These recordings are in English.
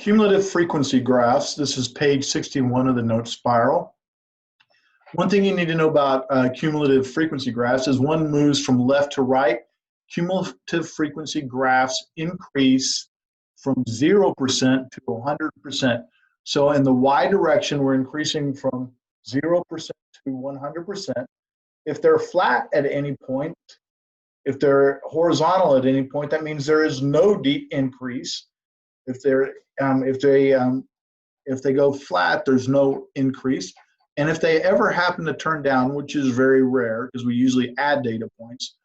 Cumulative frequency graphs. This is page 61 of the note spiral. One thing you need to know about cumulative frequency graphs is one moves from left to right. Cumulative frequency graphs increase from 0% to 100%. So in the y direction, we're increasing from 0% to 100%. If they're flat at any point, if they're horizontal at any point, that means there is no increase. If they go flat, there's no increase. And if they ever happen to turn down, which is very rare because we usually add data points,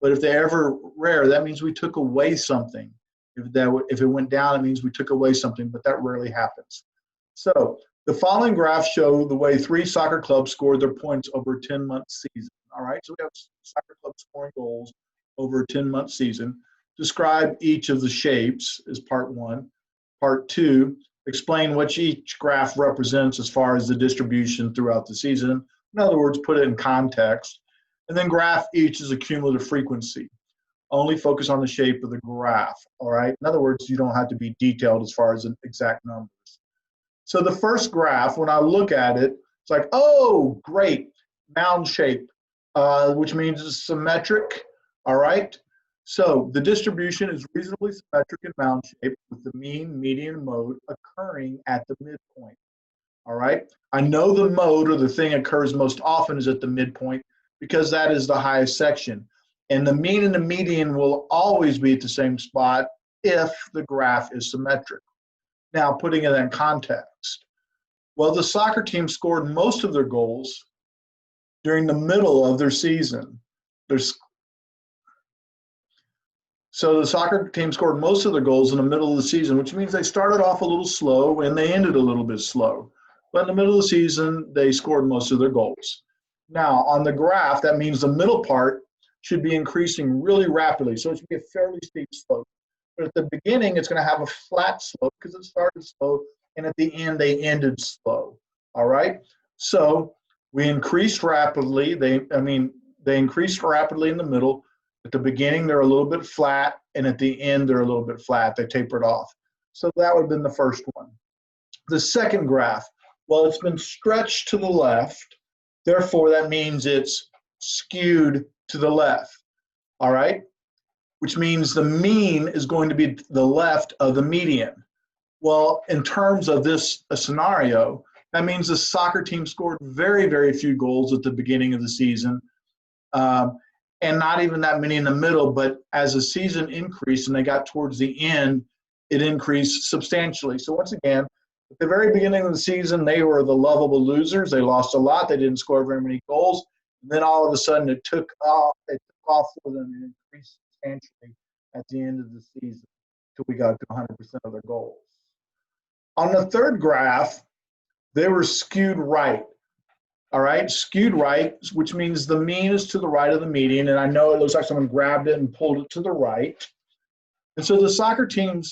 but if they're ever rare, that means we took away something. If it went down, it means we took away something, but that rarely happens. So the following graphs show the way 3 soccer clubs scored their points over a 10-month season. All right, so we have soccer clubs scoring goals over a 10-month season. Describe each of the shapes is part 1. Part 2, explain what each graph represents as far as the distribution throughout the season. In other words, put it in context. And then graph each as a cumulative frequency. Only focus on the shape of the graph, all right? In other words, you don't have to be detailed as far as exact numbers. So the first graph, when I look at it, it's like, oh, great, mound shape, which means it's symmetric, all right? So the distribution is reasonably symmetric in mound shape with the mean, median, and mode occurring at the midpoint, all right? I know the mode or the thing occurs most often is at the midpoint because that is the highest section. And the mean and the median will always be at the same spot if the graph is symmetric. Now, putting it in context. Well, the soccer team scored most of their goals during the middle of their season. So the soccer team scored most of their goals in the middle of the season, which means they started off a little slow and they ended a little bit slow. But in the middle of the season, they scored most of their goals. Now, on the graph, that means the middle part should be increasing really rapidly. So it should be a fairly steep slope. But at the beginning, it's going to have a flat slope because it started slow, and at the end, they ended slow. All right? So we increased rapidly. They increased rapidly in the middle. At the beginning, they're a little bit flat, and at the end, they're a little bit flat. They tapered off. So that would have been the first one. The second graph, well, it's been stretched to the left. Therefore, that means it's skewed to the left, all right? Which means the mean is going to be the left of the median. Well, in terms of this scenario, that means the soccer team scored very, very few goals at the beginning of the season, and not even that many in the middle, but as the season increased and they got towards the end, it increased substantially. So once again, at the very beginning of the season, they were the lovable losers. They lost a lot. They didn't score very many goals. And then all of a sudden it took off for them and increased substantially at the end of the season until we got to 100% of their goals. On the third graph, they were skewed right. All right, skewed right, which means the mean is to the right of the median. And I know it looks like someone grabbed it and pulled it to the right. And so this soccer team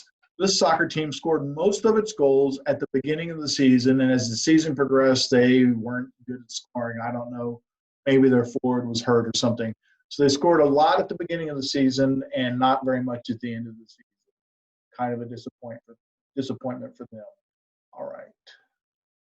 scored most of its goals at the beginning of the season. And as the season progressed, they weren't good at scoring. I don't know. Maybe their forward was hurt or something. So they scored a lot at the beginning of the season and not very much at the end of the season. Kind of a disappointment for them. All right.